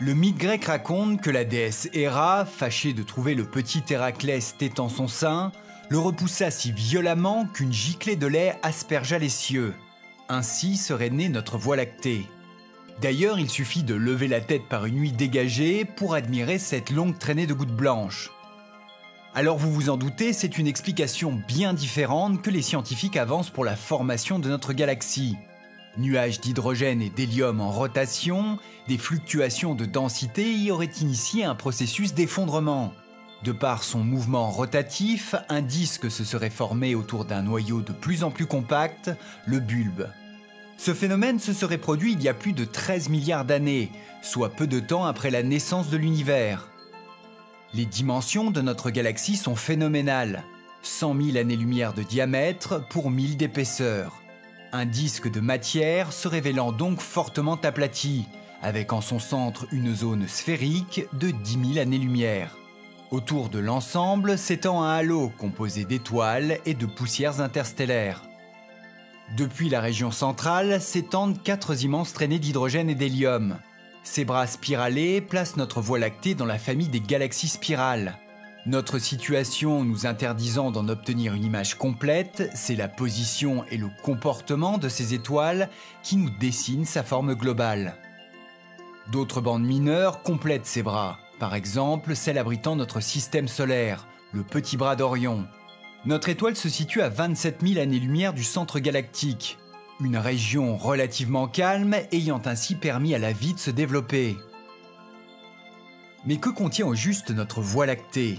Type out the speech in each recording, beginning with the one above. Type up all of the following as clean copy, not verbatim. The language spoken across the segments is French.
Le mythe grec raconte que la déesse Héra, fâchée de trouver le petit Héraclès tétant son sein, le repoussa si violemment qu'une giclée de lait aspergea les cieux. Ainsi serait née notre Voie lactée. D'ailleurs, il suffit de lever la tête par une nuit dégagée pour admirer cette longue traînée de gouttes blanches. Alors vous vous en doutez, c'est une explication bien différente que les scientifiques avancent pour la formation de notre galaxie. Nuages d'hydrogène et d'hélium en rotation, des fluctuations de densité y auraient initié un processus d'effondrement. De par son mouvement rotatif, un disque se serait formé autour d'un noyau de plus en plus compact, le bulbe. Ce phénomène se serait produit il y a plus de 13 milliards d'années, soit peu de temps après la naissance de l'univers. Les dimensions de notre galaxie sont phénoménales, 100 000 années-lumière de diamètre pour 1000 d'épaisseur. Un disque de matière se révélant donc fortement aplati, avec en son centre une zone sphérique de 10 000 années-lumière. Autour de l'ensemble s'étend un halo composé d'étoiles et de poussières interstellaires. Depuis la région centrale s'étendent 4 immenses traînées d'hydrogène et d'hélium. Ces bras spiralés placent notre Voie lactée dans la famille des galaxies spirales. Notre situation nous interdisant d'en obtenir une image complète, c'est la position et le comportement de ces étoiles qui nous dessinent sa forme globale. D'autres bandes mineures complètent ces bras, par exemple celle abritant notre système solaire, le petit bras d'Orion. Notre étoile se situe à 27 000 années-lumière du centre galactique, une région relativement calme ayant ainsi permis à la vie de se développer. Mais que contient au juste notre Voie lactée ?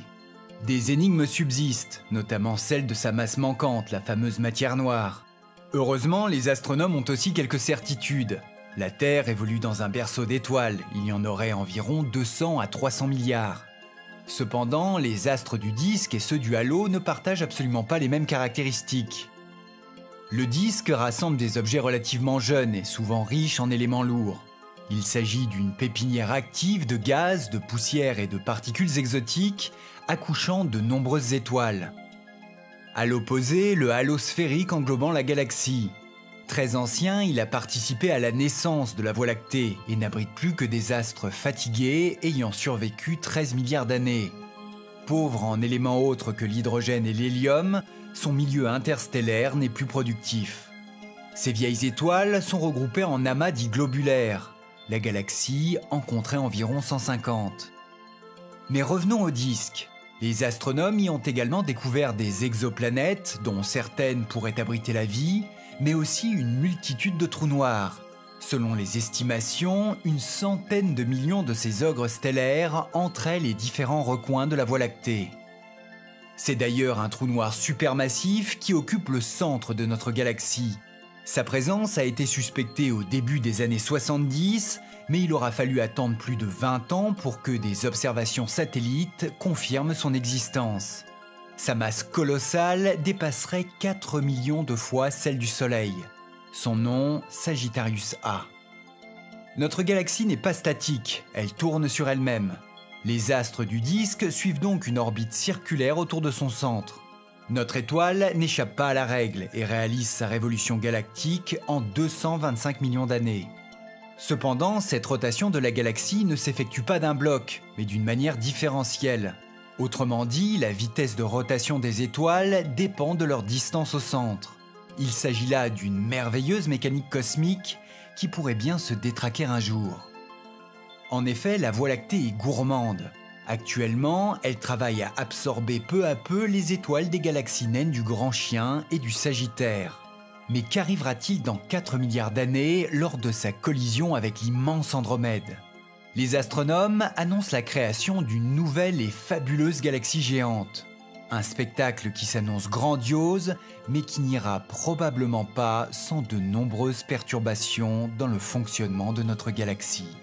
Des énigmes subsistent, notamment celle de sa masse manquante, la fameuse matière noire. Heureusement, les astronomes ont aussi quelques certitudes. La Terre évolue dans un berceau d'étoiles, il y en aurait environ 200 à 300 milliards. Cependant, les astres du disque et ceux du halo ne partagent absolument pas les mêmes caractéristiques. Le disque rassemble des objets relativement jeunes et souvent riches en éléments lourds. Il s'agit d'une pépinière active de gaz, de poussière et de particules exotiques, accouchant de nombreuses étoiles. À l'opposé, le halo sphérique englobant la galaxie. Très ancien, il a participé à la naissance de la Voie lactée et n'abrite plus que des astres fatigués ayant survécu 13 milliards d'années. Pauvre en éléments autres que l'hydrogène et l'hélium, son milieu interstellaire n'est plus productif. Ces vieilles étoiles sont regroupées en amas dits globulaires. La galaxie en compterait environ 150. Mais revenons au disque. Les astronomes y ont également découvert des exoplanètes, dont certaines pourraient abriter la vie, mais aussi une multitude de trous noirs. Selon les estimations, une centaine de millions de ces ogres stellaires entraient les différents recoins de la Voie lactée. C'est d'ailleurs un trou noir supermassif qui occupe le centre de notre galaxie. Sa présence a été suspectée au début des années 70, mais il aura fallu attendre plus de 20 ans pour que des observations satellites confirment son existence. Sa masse colossale dépasserait 4 millions de fois celle du Soleil. Son nom, Sagittarius A. Notre galaxie n'est pas statique, elle tourne sur elle-même. Les astres du disque suivent donc une orbite circulaire autour de son centre. Notre étoile n'échappe pas à la règle et réalise sa révolution galactique en 225 millions d'années. Cependant, cette rotation de la galaxie ne s'effectue pas d'un bloc, mais d'une manière différentielle. Autrement dit, la vitesse de rotation des étoiles dépend de leur distance au centre. Il s'agit là d'une merveilleuse mécanique cosmique qui pourrait bien se détraquer un jour. En effet, la Voie lactée est gourmande. Actuellement, elle travaille à absorber peu à peu les étoiles des galaxies naines du Grand Chien et du Sagittaire. Mais qu'arrivera-t-il dans 4 milliards d'années lors de sa collision avec l'immense Andromède ? Les astronomes annoncent la création d'une nouvelle et fabuleuse galaxie géante. Un spectacle qui s'annonce grandiose, mais qui n'ira probablement pas sans de nombreuses perturbations dans le fonctionnement de notre galaxie.